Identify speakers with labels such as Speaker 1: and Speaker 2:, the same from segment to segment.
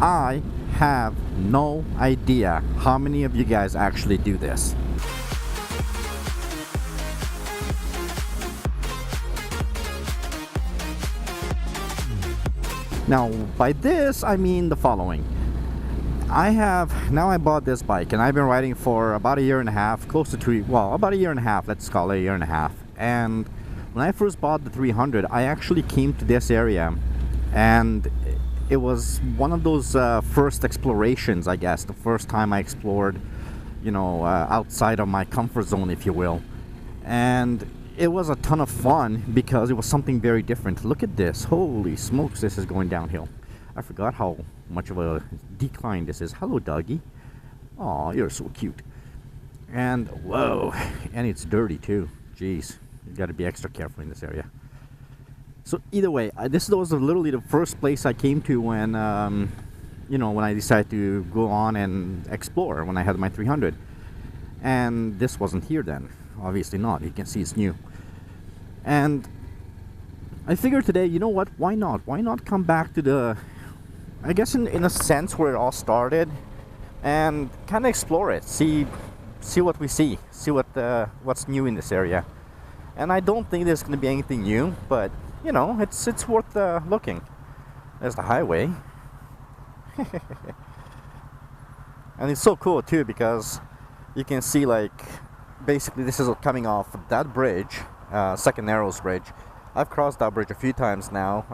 Speaker 1: I have no idea how many of you guys actually do this. Now, by this, I mean the following. I bought this bike and I've been riding for about a year and a half, close to about a year and a half, let's call it a year and a half. And when I first bought the 300, I actually came to this area and it was one of those first explorations, I guess, the first time I explored, outside of my comfort zone, if you will. And it was a ton of fun because it was something very different. Look at this. Holy smokes, this is going downhill. I forgot how much of a decline this is. Hello, doggy. Aw, you're so cute. And whoa, and it's dirty too. Jeez, you got to be extra careful in this area. So either way, this was literally the first place I came to when, when I decided to go on and explore when I had my 300. And this wasn't here then. Obviously not. You can see it's new. And I figured today, you know what? Why not? Why not come back to the, I guess in a sense where it all started, and kind of explore it, see what we see what's new in this area. And I don't think there's going to be anything new, but it's worth looking. There's the highway. And it's so cool too because you can see, like, basically this is coming off that bridge, Second Narrows Bridge. I've crossed that bridge a few times now.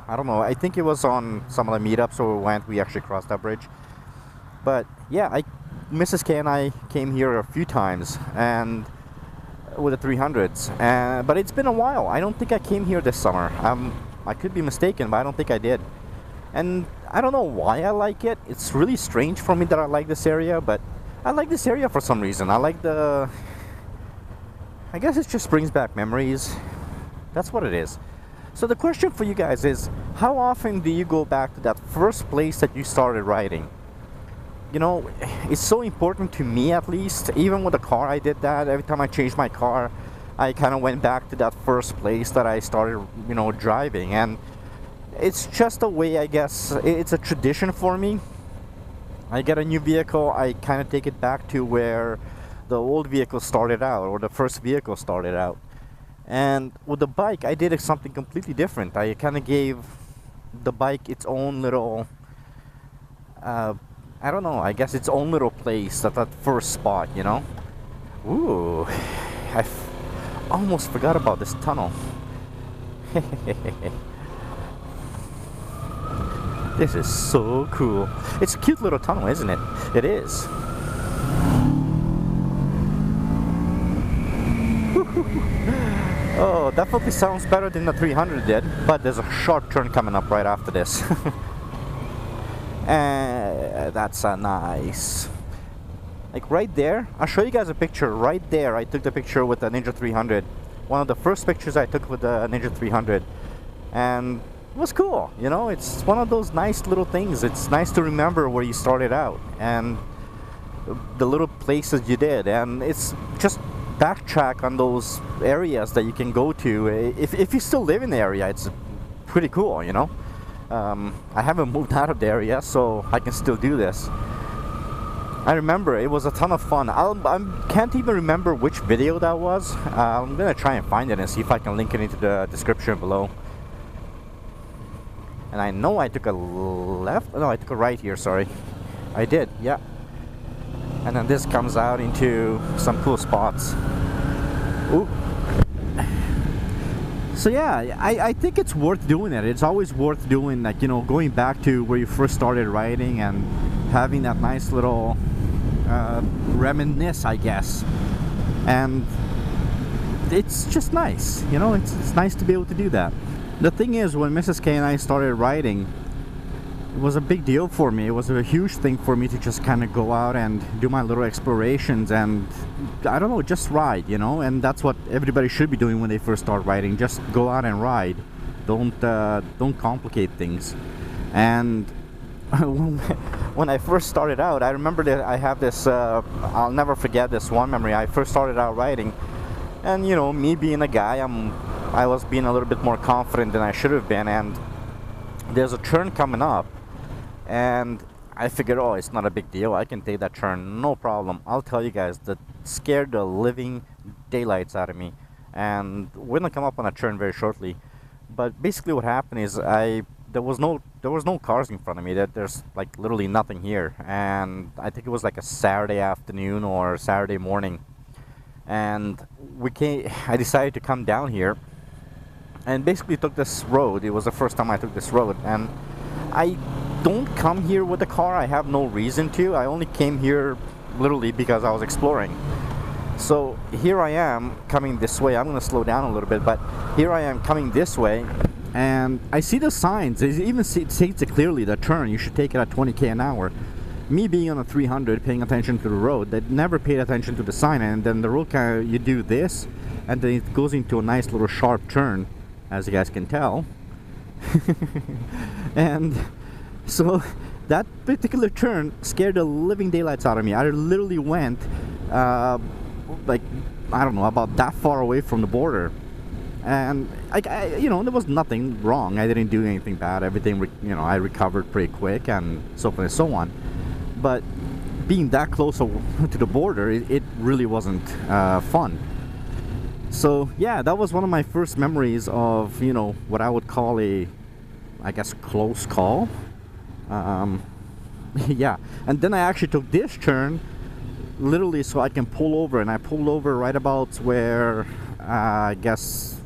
Speaker 1: I don't know, I think it was on some of the meetups where we actually crossed that bridge. But yeah, Mrs. K and I came here a few times and with the 300s, but it's been a while. I don't think I came here this summer. I could be mistaken, but I don't think I did. And I don't know why I like it. It's really strange for me that I like this area, but I like this area for some reason. I guess it just brings back memories. That's what it is. So the question for you guys is, how often do you go back to that first place that you started riding? It's so important to me, at least. Even with the car, I did that. Every time I changed my car, I kind of went back to that first place that I started, driving. And it's just a way, I guess, it's a tradition for me. I get a new vehicle, I kind of take it back to where the old vehicle started out, or the first vehicle started out. And with the bike, I did something completely different. I kind of gave the bike its own little, I don't know, I guess its own little place at that first spot, Ooh, I almost forgot about this tunnel. This is so cool. It's a cute little tunnel, isn't it? It is. Oh, definitely sounds better than the 300 did, but there's a sharp turn coming up right after this. And that's a nice, like right there. I'll show you guys a picture right there. I took the picture with the Ninja 300. One of the first pictures I took with the Ninja 300, and it was cool. It's one of those nice little things. It's nice to remember where you started out and the little places you did, and it's just backtrack on those areas that you can go to. If you still live in the area, it's pretty cool, I haven't moved out of the area, so I can still do this. I remember it was a ton of fun. I can't even remember which video that was. I'm gonna try and find it and see if I can link it into the description below. And I know I took a left. No, I took a right here, sorry. I did, yeah. And then this comes out into some cool spots. Ooh. So yeah, I think it's worth doing it. It's always worth doing, like, going back to where you first started riding and having that nice little reminisce, I guess. And it's just nice, it's nice to be able to do that. The thing is, when Mrs. K and I started riding, it was a big deal for me. It was a huge thing for me to just kind of go out and do my little explorations and, I don't know, just ride, and that's what everybody should be doing when they first start riding. Just go out and ride. Don't complicate things. And when I first started out, I remember that I have this, I'll never forget this one memory. I first started out riding, and me being a guy, I was being a little bit more confident than I should have been, and there's a turn coming up, And I figured, oh, it's not a big deal. I can take that turn, no problem. I'll tell you guys, that scared the living daylights out of me. And we're gonna come up on a turn very shortly. But basically, what happened is there was no cars in front of me. There's like literally nothing here. And I think it was like a Saturday afternoon or Saturday morning. And I decided to come down here, and basically took this road. It was the first time I took this road, and I don't come here with a car. I have no reason to. I only came here literally because I was exploring. So here I am coming this way. I'm gonna slow down a little bit, but here I am coming this way, and I see the signs. It even states it clearly, the turn, you should take it at 20k an hour. Me being on a 300, paying attention to the road, that never paid attention to the sign, and then the road kind of, you do this, and then it goes into a nice little sharp turn, as you guys can tell. And so that particular turn scared the living daylights out of me. I literally went like, I don't know, about that far away from the border, and there was nothing wrong. I didn't do anything bad. Everything, I recovered pretty quick, and so forth and so on. But being that close to the border, it really wasn't fun. So yeah, that was one of my first memories of, what I would call a, I guess, close call. Yeah, and then I actually took this turn literally so I can pull over, and I pulled over right about where I guess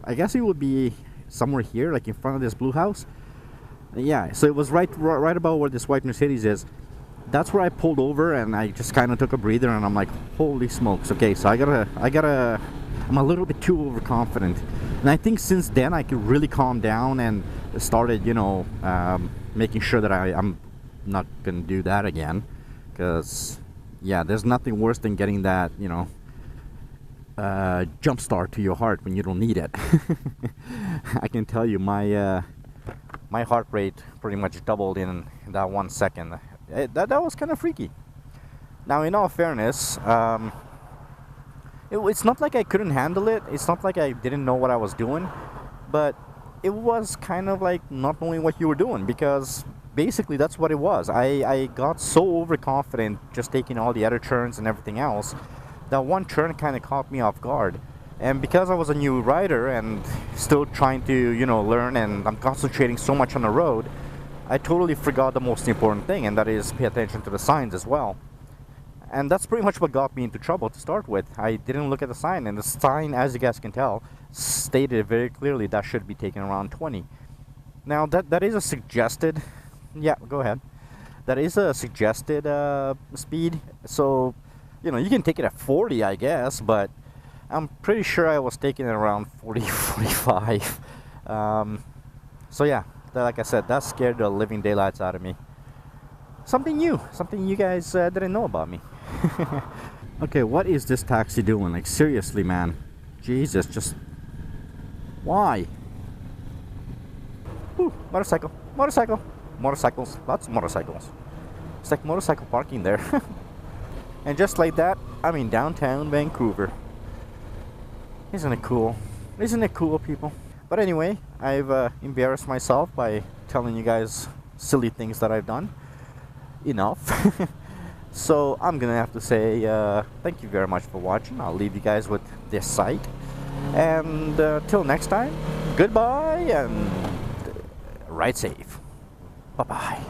Speaker 1: it would be somewhere here, like in front of this blue house. Yeah, so it was right about where this white Mercedes is. That's where I pulled over, and I just kind of took a breather, and I'm like, holy smokes. Okay, so I'm a little bit too overconfident, and I think since then I could really calm down and started, making sure that I'm not gonna do that again, because yeah, there's nothing worse than getting that, jump start to your heart when you don't need it. I can tell you, my heart rate pretty much doubled in that 1 second. That was kind of freaky. Now, in all fairness, it's not like I couldn't handle it. It's not like I didn't know what I was doing, but it was kind of like not knowing what you were doing, because basically that's what it was. I got so overconfident just taking all the other turns and everything else, that one turn kind of caught me off guard. And because I was a new rider and still trying to, learn, and I'm concentrating so much on the road, I totally forgot the most important thing, and that is pay attention to the signs as well. And that's pretty much what got me into trouble to start with. I didn't look at the sign, and the sign, as you guys can tell, stated very clearly that should be taken around 20. Now, that is a suggested... Yeah, go ahead. That is a suggested speed, so, you can take it at 40, I guess, but I'm pretty sure I was taking it around 40, 45. So yeah, like I said, that scared the living daylights out of me. Something new, something you guys didn't know about me. Okay, what is this taxi doing? Like, seriously, man. Jesus, just... Why? Ooh, motorcycle, motorcycle, motorcycles, lots of motorcycles. It's like motorcycle parking there. And just like that, I'm in downtown Vancouver. Isn't it cool? Isn't it cool, people? But anyway, I've embarrassed myself by telling you guys silly things that I've done. Enough. So I'm gonna have to say thank you very much for watching. I'll leave you guys with this site. And till next time, goodbye and ride safe. Bye-bye.